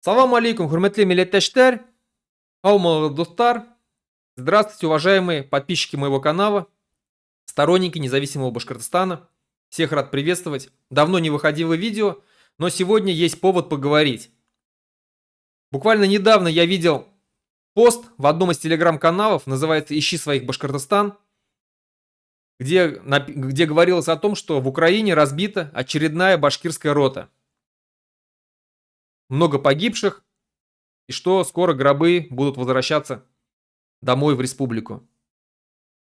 Салам алейкум, хурметли милләттәшләр, каумагы достар. Здравствуйте, уважаемые подписчики моего канала, сторонники независимого Башкортостана. Всех рад приветствовать. Давно не выходило видео, но сегодня есть повод поговорить. Буквально недавно я видел пост в одном из телеграм-каналов, называется «Ищи своих Башкортостан», где говорилось о том, что в Украине разбита очередная башкирская рота. Много погибших, и что скоро гробы будут возвращаться домой в республику.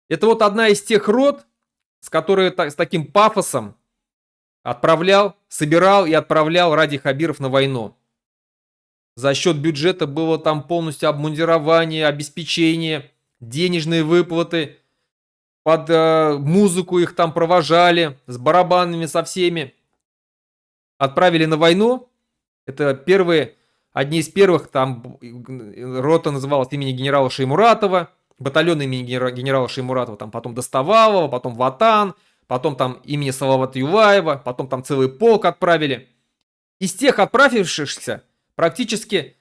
Это вот одна из тех рот, с которой с таким пафосом собирал и отправлял Ради Хабиров на войну. За счет бюджета было там полностью обмундирование, обеспечение, денежные выплаты, под музыку их там провожали, с барабанами со всеми. Отправили на войну. Это одни из первых, там рота называлась имени генерала Шеймуратова, батальон имени генерала Шеймуратова, там потом Доставалова, потом Ватан, потом там имени Салавата Юлаева, потом там целый полк отправили. Из тех отправившихся практически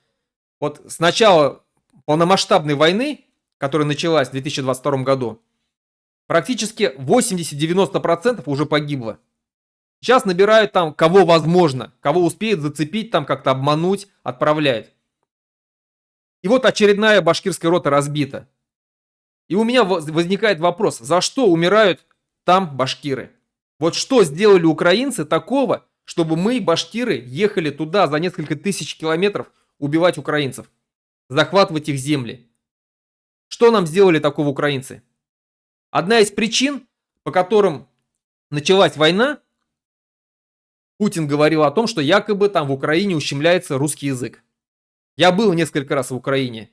вот с начала полномасштабной войны, которая началась в 2022 году, практически 80-90% уже погибло. Сейчас набирают там, кого возможно, кого успеют зацепить, там как-то обмануть, отправляют. И вот очередная башкирская рота разбита. И у меня возникает вопрос, за что умирают там башкиры? Вот что сделали украинцы такого, чтобы мы, башкиры, ехали туда за несколько тысяч километров убивать украинцев, захватывать их земли? Что нам сделали такого украинцы? Одна из причин, по которым началась война, Путин говорил о том, что якобы там в Украине ущемляется русский язык. Я был несколько раз в Украине.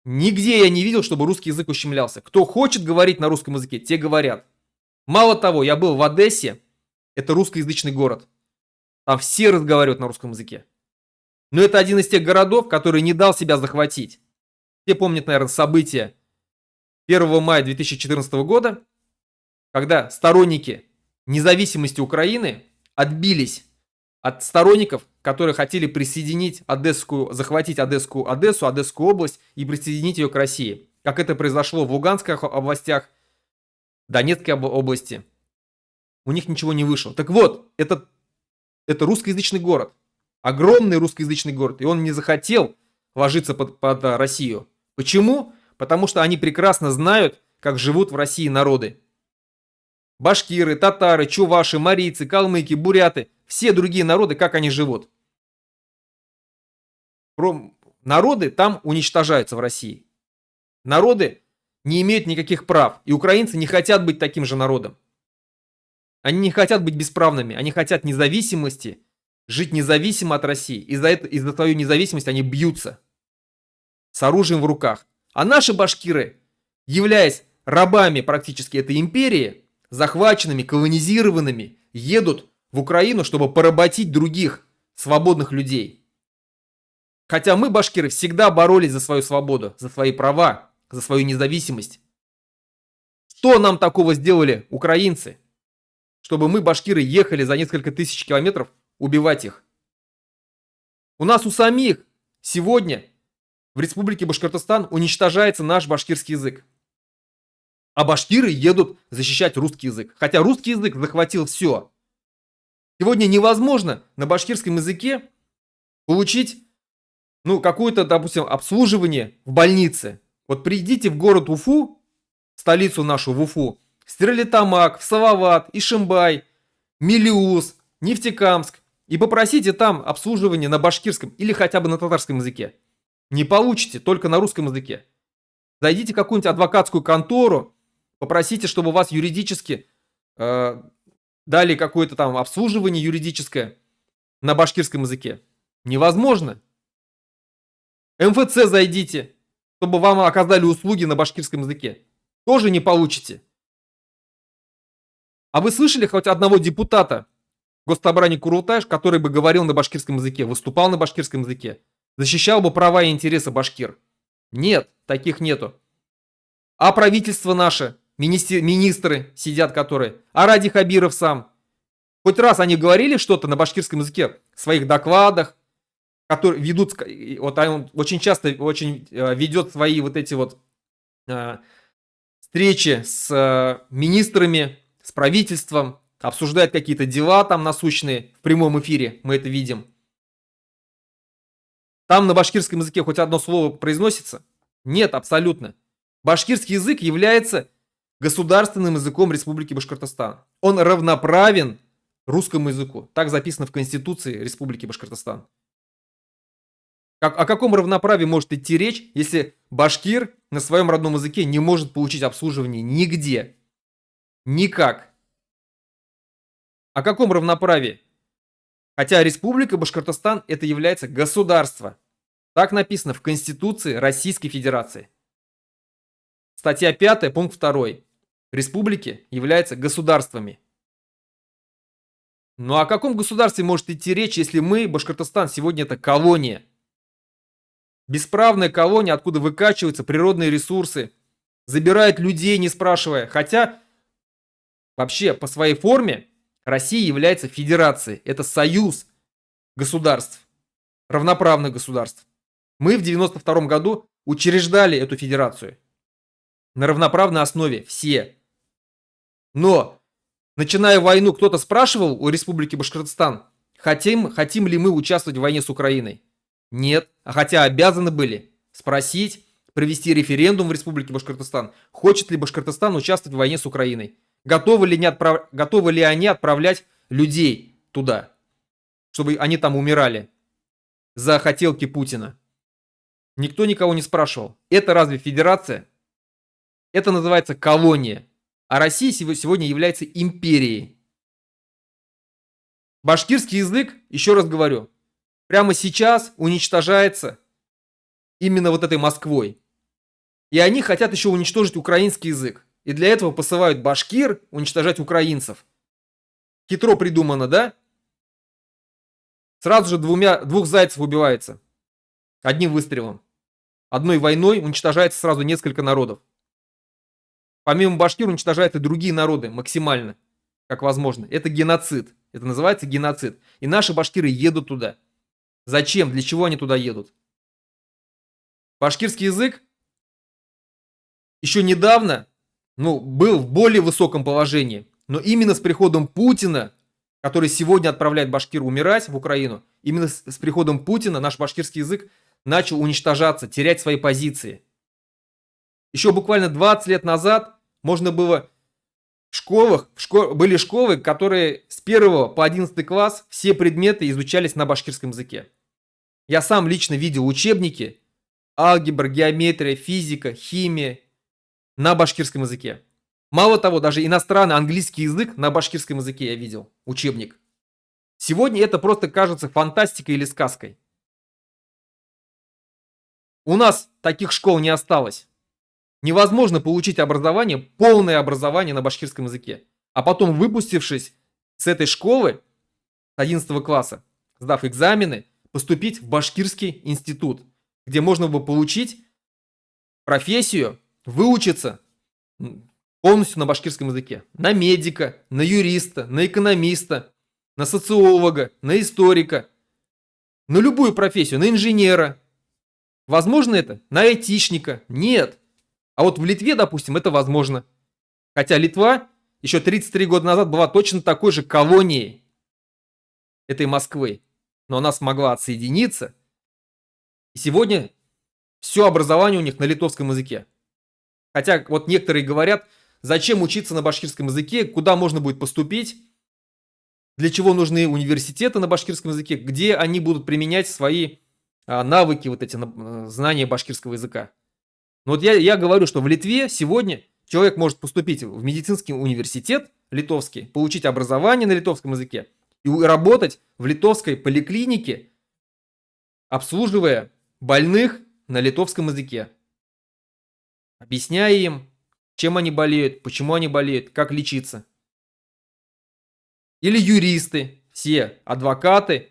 Нигде я не видел, чтобы русский язык ущемлялся. Кто хочет говорить на русском языке, те говорят. Мало того, я был в Одессе. Это русскоязычный город. Там все разговаривают на русском языке. Но это один из тех городов, который не дал себя захватить. Все помнят, наверное, события 1 мая 2014 года, когда сторонники независимости Украины отбились от сторонников, которые хотели захватить Одесскую область и присоединить ее к России. Как это произошло в Луганских областях, Донецкой области. У них ничего не вышло. Так вот, это русскоязычный город. Огромный русскоязычный город. И он не захотел ложиться под Россию. Почему? Потому что они прекрасно знают, как живут в России народы. Башкиры, татары, чуваши, марийцы, калмыки, буряты, все другие народы, как они живут. Народы там уничтожаются в России. Народы не имеют никаких прав. И украинцы не хотят быть таким же народом. Они не хотят быть бесправными. Они хотят независимости, жить независимо от России. И за свою независимость они бьются. С оружием в руках. А наши башкиры, являясь рабами практически этой империи, захваченными, колонизированными, едут в Украину, чтобы поработить других свободных людей. Хотя мы, башкиры, всегда боролись за свою свободу, за свои права, за свою независимость. Что нам такого сделали украинцы, чтобы мы, башкиры, ехали за несколько тысяч километров убивать их? У нас у самих сегодня в Республике Башкортостан уничтожается наш башкирский язык. А башкиры едут защищать русский язык. Хотя русский язык захватил все. Сегодня невозможно на башкирском языке получить, какое-то, допустим, обслуживание в больнице. Вот придите в город Уфу, столицу нашу в Уфу, в Стерлитамак, в Салават, Ишимбай, Мелеуз, Нефтекамск и попросите там обслуживание на башкирском или хотя бы на татарском языке. Не получите, только на русском языке. Зайдите в какую-нибудь адвокатскую контору, попросите, чтобы у вас юридически дали какое-то там обслуживание юридическое на башкирском языке. Невозможно. МФЦ зайдите, чтобы вам оказали услуги на башкирском языке. Тоже не получите. А вы слышали хоть одного депутата Госсобрания Курултая, который бы говорил на башкирском языке, выступал на башкирском языке, защищал бы права и интересы башкир? Нет, таких нету. А правительство наше, министры сидят которые, а Ради Хабиров сам. Хоть раз они говорили что-то на башкирском языке в своих докладах, которые ведут, вот он очень часто ведет свои вот эти вот встречи с министрами, с правительством, обсуждает какие-то дела там насущные в прямом эфире, мы это видим. Там на башкирском языке хоть одно слово произносится? Нет, абсолютно. Башкирский язык является государственным языком Республики Башкортостан. Он равноправен русскому языку. Так записано в Конституции Республики Башкортостан. О каком равноправии может идти речь, если башкир на своем родном языке не может получить обслуживание нигде? Никак. О каком равноправии? Хотя Республика Башкортостан это является государство. Так написано в Конституции Российской Федерации. Статья 5, пункт 2. Республики являются государствами. Ну о каком государстве может идти речь, если мы, Башкортостан, сегодня это колония? Бесправная колония, откуда выкачиваются природные ресурсы, забирает людей, не спрашивая. Хотя, вообще, по своей форме, Россия является федерацией. Это союз государств, равноправных государств. Мы в 1992 году учреждали эту федерацию. На равноправной основе все. Но, начиная войну, кто-то спрашивал у Республики Башкортостан, хотим ли мы участвовать в войне с Украиной? Нет. А хотя обязаны были спросить, провести референдум в Республике Башкортостан, хочет ли Башкортостан участвовать в войне с Украиной. Готовы ли они отправлять людей туда, чтобы они там умирали за хотелки Путина? Никто никого не спрашивал. Это разве федерация? Это называется колония. А Россия сегодня является империей. Башкирский язык, еще раз говорю, прямо сейчас уничтожается именно вот этой Москвой. И они хотят еще уничтожить украинский язык. И для этого посылают башкир уничтожать украинцев. Хитро придумано, да? Сразу же двух зайцев убивается. Одним выстрелом. Одной войной уничтожается сразу несколько народов. Помимо башкир уничтожают и другие народы максимально, как возможно. Это геноцид. Это называется геноцид. И наши башкиры едут туда. Зачем? Для чего они туда едут? Башкирский язык еще недавно, был в более высоком положении. Но именно с приходом Путина, который сегодня отправляет башкир умирать в Украину, именно с приходом Путина наш башкирский язык начал уничтожаться, терять свои позиции. Еще буквально 20 лет назад можно было были школы, которые с 1 по 11 класс все предметы изучались на башкирском языке. Я сам лично видел учебники, алгебра, геометрия, физика, химия на башкирском языке. Мало того, даже иностранный английский язык на башкирском языке я видел, учебник. Сегодня это просто кажется фантастикой или сказкой. У нас таких школ не осталось. Невозможно получить образование, полное образование на башкирском языке. А потом, выпустившись с этой школы, с 11 класса, сдав экзамены, поступить в башкирский институт, где можно было получить профессию, выучиться полностью на башкирском языке. На медика, на юриста, на экономиста, на социолога, на историка, на любую профессию, на инженера. Возможно это? На айтишника? Нет. А вот в Литве, допустим, это возможно. Хотя Литва еще 33 года назад была точно такой же колонией этой Москвы. Но она смогла отсоединиться. И сегодня все образование у них на литовском языке. Хотя вот некоторые говорят, зачем учиться на башкирском языке, куда можно будет поступить, для чего нужны университеты на башкирском языке, где они будут применять свои навыки, вот эти знания башкирского языка. Но вот я говорю, что в Литве сегодня человек может поступить в медицинский университет литовский, получить образование на литовском языке и работать в литовской поликлинике, обслуживая больных на литовском языке, объясняя им, чем они болеют, почему они болеют, как лечиться. Или юристы, все адвокаты,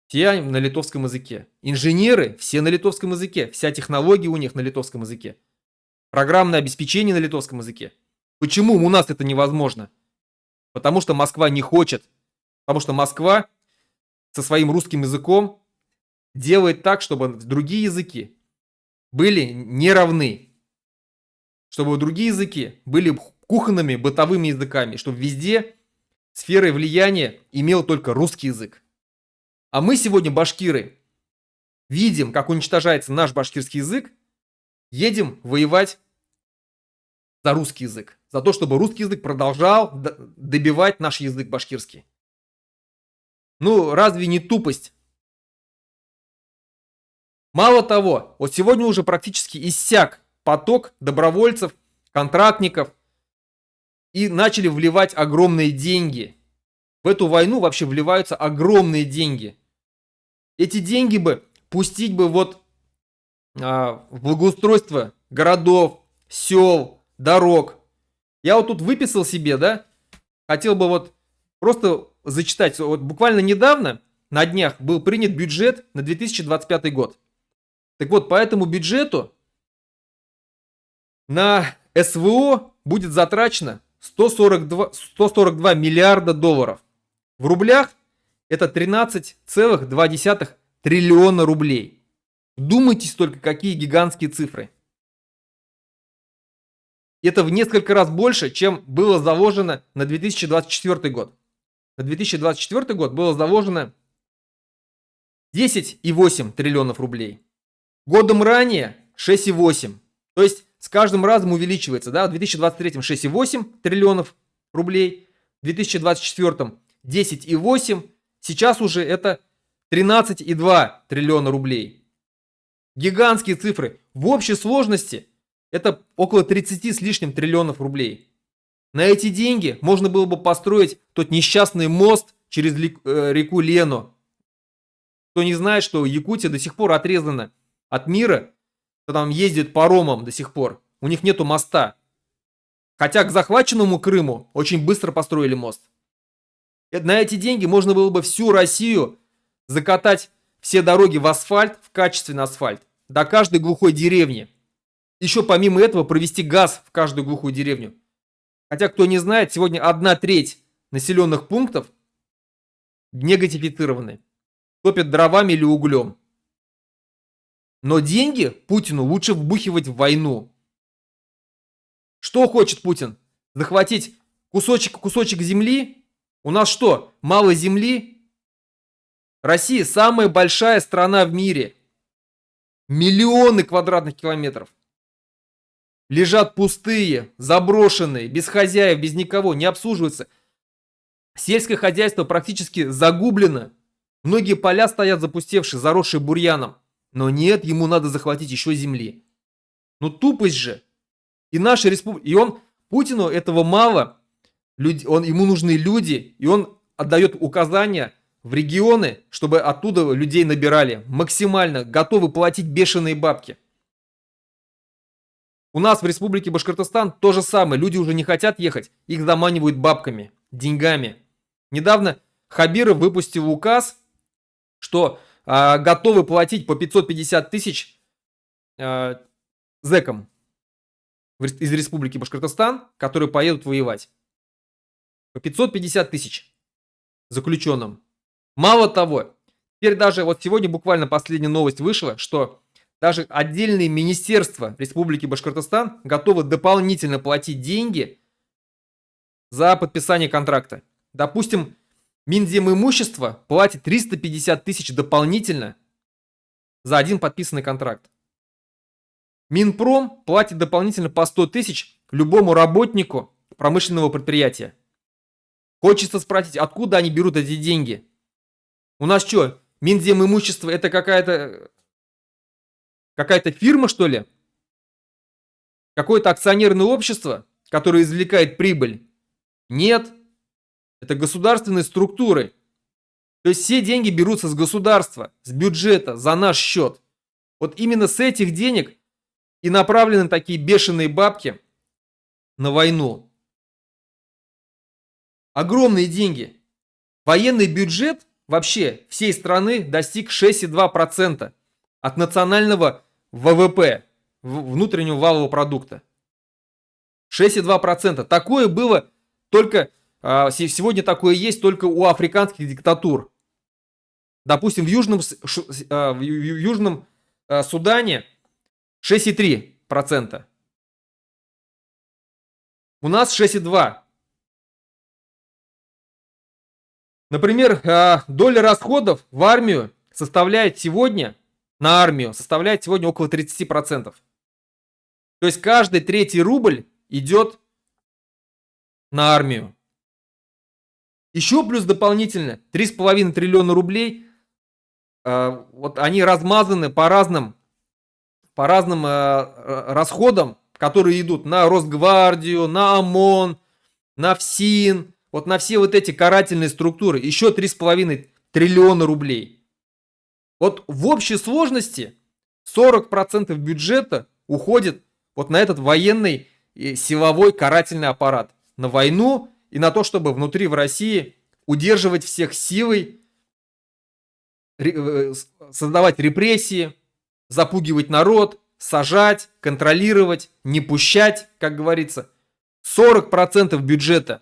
все на литовском языке. Инженеры, все на литовском языке. Вся технология у них на литовском языке. Программное обеспечение на литовском языке. Почему у нас это невозможно? Потому что Москва не хочет. Потому что Москва со своим русским языком делает так, чтобы другие языки были не равны, чтобы другие языки были кухонными, бытовыми языками, чтобы везде сферой влияния имел только русский язык. А мы сегодня, башкиры, видим, как уничтожается наш башкирский язык, едем воевать за русский язык, за то, чтобы русский язык продолжал добивать наш язык башкирский. Ну, разве не тупость? Мало того, вот сегодня уже практически иссяк поток добровольцев, контрактников, и начали вливать огромные деньги. В эту войну вообще вливаются огромные деньги. Эти деньги бы пустить бы вот в благоустройство городов, сел, дорог. Я вот тут выписал себе, да, хотел бы вот просто зачитать. Вот буквально недавно, на днях, был принят бюджет на 2025 год. Так вот, по этому бюджету на СВО будет затрачено 142 миллиарда долларов. В рублях это 13,2 триллиона рублей. Вдумайтесь только, какие гигантские цифры. Это в несколько раз больше, чем было заложено на 2024 год. На 2024 год было заложено 10,8 триллионов рублей. Годом ранее 6,8. То есть с каждым разом увеличивается. Да? В 2023 6,8 триллионов рублей, в 2024 10,8. Сейчас уже это 13,2 триллиона рублей. Гигантские цифры. В общей сложности это около 30 с лишним триллионов рублей. На эти деньги можно было бы построить тот несчастный мост через реку Лену. Кто не знает, что Якутия до сих пор отрезана от мира, кто там ездит паромом до сих пор. У них нету моста. Хотя к захваченному Крыму очень быстро построили мост. На эти деньги можно было бы всю Россию закатать, все дороги в асфальт, в качественный асфальт, до каждой глухой деревни. Еще помимо этого провести газ в каждую глухую деревню. Хотя, кто не знает, сегодня 1/3 населенных пунктов не газифицированы. Топят дровами или углем. Но деньги Путину лучше вбухивать в войну. Что хочет Путин? Захватить кусочек земли? У нас что, мало земли? Россия самая большая страна в мире. Миллионы квадратных километров. Лежат пустые, заброшенные, без хозяев, без никого, не обслуживаются. Сельское хозяйство практически загублено. Многие поля стоят запустевшие, заросшие бурьяном. Но нет, ему надо захватить еще земли. Ну тупость же. И наша республика, и Путину этого мало. Ему нужны люди, и он отдает указания в регионы, чтобы оттуда людей набирали. Максимально готовы платить бешеные бабки. У нас в республике Башкортостан то же самое. Люди уже не хотят ехать, их заманивают бабками, деньгами. Недавно Хабиров выпустил указ, что готовы платить по 550 тысяч зэкам из республики Башкортостан, которые поедут воевать. По 550 тысяч заключенным. Мало того, теперь даже вот сегодня буквально последняя новость вышла, что даже отдельные министерства Республики Башкортостан готовы дополнительно платить деньги за подписание контракта. Допустим, Минземимущество платит 350 тысяч дополнительно за один подписанный контракт. Минпром платит дополнительно по 100 тысяч любому работнику промышленного предприятия. Хочется спросить, откуда они берут эти деньги? У нас что, Минземимущество это какая-то фирма, что ли? Какое-то акционерное общество, которое извлекает прибыль? Нет. Это государственные структуры. То есть все деньги берутся с государства, с бюджета, за наш счет. Вот именно с этих денег и направлены такие бешеные бабки на войну. Огромные деньги. Военный бюджет вообще всей страны достиг 6,2% от национального ВВП, внутреннего валового продукта. 6,2%. Такое было только, сегодня такое есть только у африканских диктатур. Допустим, в Южном Судане 6,3%. У нас 6,2%. Например, доля расходов в армию составляет сегодня, на армию, составляет сегодня около 30%. То есть каждый третий рубль идет на армию. Еще плюс дополнительно 3,5 триллиона рублей, вот они размазаны по разным расходам, которые идут на Росгвардию, на ОМОН, на ФСИН, вот на все вот эти карательные структуры, еще 3,5 триллиона рублей. Вот в общей сложности 40% бюджета уходит вот на этот военный и силовой карательный аппарат. На войну и на то, чтобы внутри в России удерживать всех силой, создавать репрессии, запугивать народ, сажать, контролировать, не пущать, как говорится. 40% бюджета.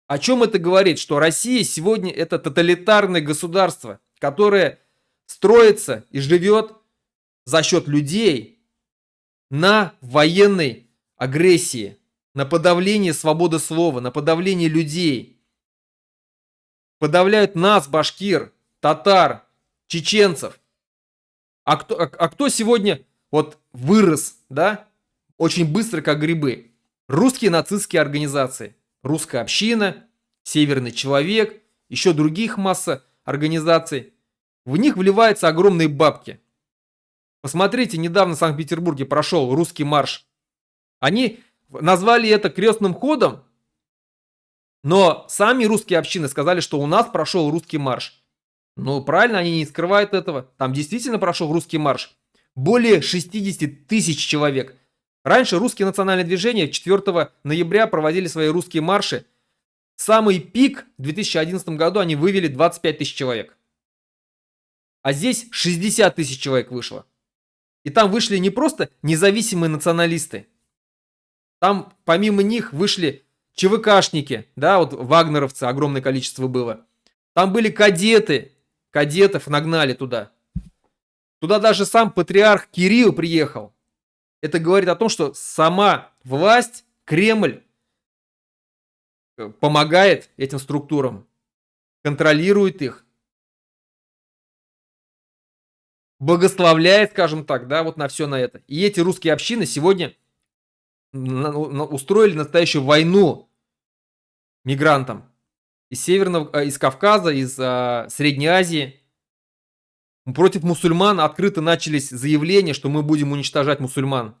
О чем это говорит? Что Россия сегодня это тоталитарное государство, которое строится и живет за счет людей на военной агрессии, на подавлении свободы слова, на подавлении людей. Подавляют нас, башкир, татар, чеченцев. А кто сегодня вот вырос, да, очень быстро, как грибы? Русские нацистские организации. Русская община, Северный человек, еще других масса организаций. В них вливаются огромные бабки. Посмотрите, недавно в Санкт-Петербурге прошел русский марш. Они назвали это крестным ходом, но сами русские общины сказали, что у нас прошел русский марш. Ну, правильно, они не скрывают этого. Там действительно прошел русский марш. Более 60 тысяч человек. Раньше русские национальные движения 4 ноября проводили свои русские марши. Самый пик в 2011 году они вывели 25 тысяч человек. А здесь 60 тысяч человек вышло. И там вышли не просто независимые националисты. Там помимо них вышли ЧВКшники, да, вот вагнеровцы, огромное количество было. Там были кадеты, кадетов нагнали туда. Туда даже сам патриарх Кирилл приехал. Это говорит о том, что сама власть, Кремль, помогает этим структурам, контролирует их, благословляет, скажем так, да, вот на все на это. И эти русские общины сегодня устроили настоящую войну мигрантам из Кавказа, из Средней Азии. Против мусульман открыто начались заявления, что мы будем уничтожать мусульман.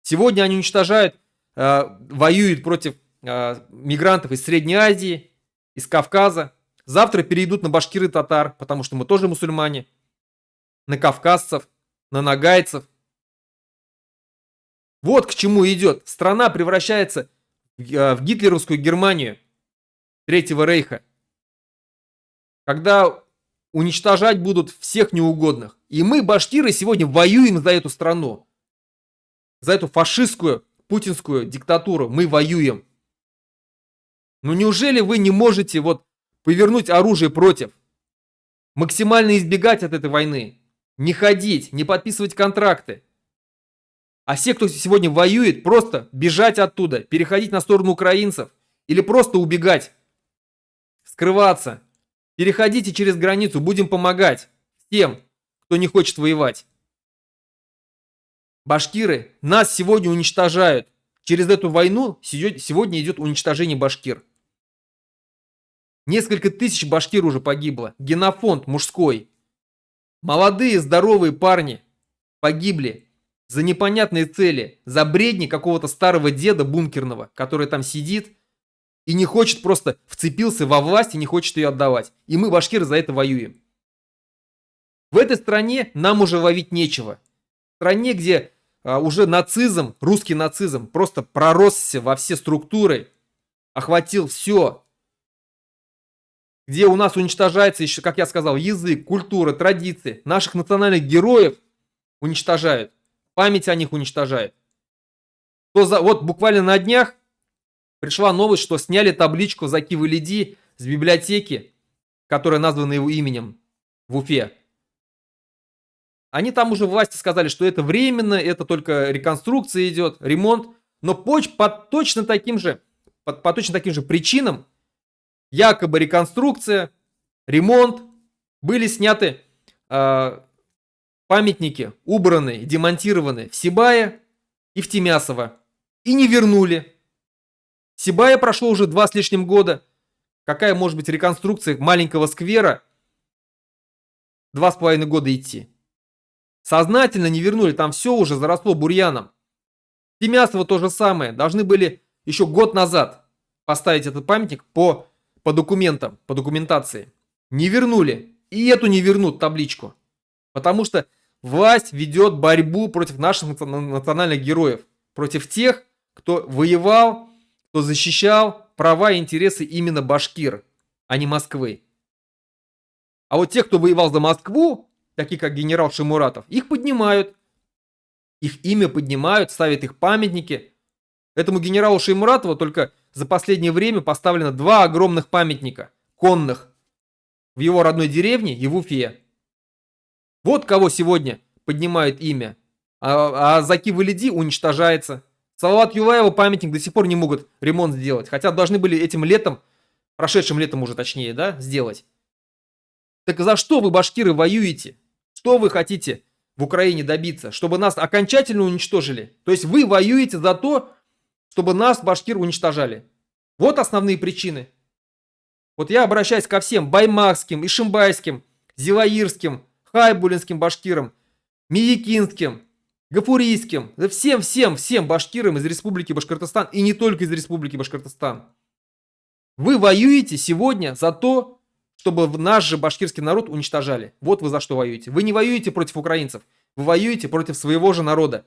Сегодня они уничтожают, воюют против мигрантов из Средней Азии, из Кавказа. Завтра перейдут на башкир и татар, потому что мы тоже мусульмане. На кавказцев, на нагайцев. Вот к чему идет. Страна превращается в гитлеровскую Германию Третьего Рейха. Когда уничтожать будут всех неугодных. И мы, башкиры, сегодня воюем за эту страну. За эту фашистскую, путинскую диктатуру. Мы воюем. Ну неужели вы не можете вот повернуть оружие против? Максимально избегать от этой войны. Не ходить, не подписывать контракты. А все, кто сегодня воюет, просто бежать оттуда, переходить на сторону украинцев. Или просто убегать. Скрываться. Переходите через границу, будем помогать тем, кто не хочет воевать. Башкиры нас сегодня уничтожают. Через эту войну сегодня идет уничтожение башкир. Несколько тысяч башкир уже погибло. Генофонд мужской. Молодые, здоровые парни погибли за непонятные цели, за бредни какого-то старого деда бункерного, который там сидит и не хочет, просто вцепился во власть и не хочет ее отдавать. И мы, башкиры, за это воюем. В этой стране нам уже ловить нечего. В стране, где уже нацизм, русский нацизм, просто проросся во все структуры, охватил все. Где у нас уничтожается еще, как я сказал, язык, культура, традиции. Наших национальных героев уничтожают. Память о них уничтожают. Вот буквально на днях пришла новость, что сняли табличку «Заки Валиди» с библиотеки которые названы его именем в Уфе. Они там уже власти сказали, что это временно, это только реконструкция идет, ремонт. Но по точно таким же причинам, якобы реконструкция, ремонт, были сняты памятники, убраны, демонтированы в Сибае и в Тимясово. И не вернули. В Сибае прошло уже 2 с лишним года. Какая может быть реконструкция маленького сквера? 2,5 года идти. Сознательно не вернули, там все уже заросло бурьяном. Тимясово то же самое. Должны были еще год назад поставить этот памятник по документам, по документации. Не вернули. И эту не вернут табличку. Потому что власть ведет борьбу против наших национальных героев. Против тех, кто воевал, кто защищал права и интересы именно башкир, а не Москвы. А вот тех, кто воевал за Москву, такие как генерал Шаймуратов, их поднимают. Их имя поднимают, ставят их памятники. Этому генералу Шаймуратову только за последнее время поставлено 2 огромных памятника, конных, в его родной деревне и в Уфе. Вот кого сегодня поднимают имя. А Заки Валиди уничтожается. Салават Юлаеву памятник до сих пор не могут ремонт сделать. Хотя должны были этим летом, прошедшим летом уже точнее, да, сделать. Так за что вы, башкиры, воюете? Что вы хотите в Украине добиться? Чтобы нас окончательно уничтожили? То есть вы воюете за то, чтобы нас, башкир, уничтожали. Вот основные причины. Вот я обращаюсь ко всем баймакским, ишимбайским, зилаирским, хайбулинским башкирам, миякинским, гафурийским, всем башкирам из Республики Башкортостан и не только из Республики Башкортостан. Вы воюете сегодня за то, чтобы наш же башкирский народ уничтожали. Вот вы за что воюете. Вы не воюете против украинцев, вы воюете против своего же народа.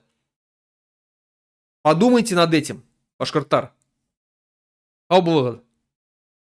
Подумайте над этим, башкиртар. Абулгад.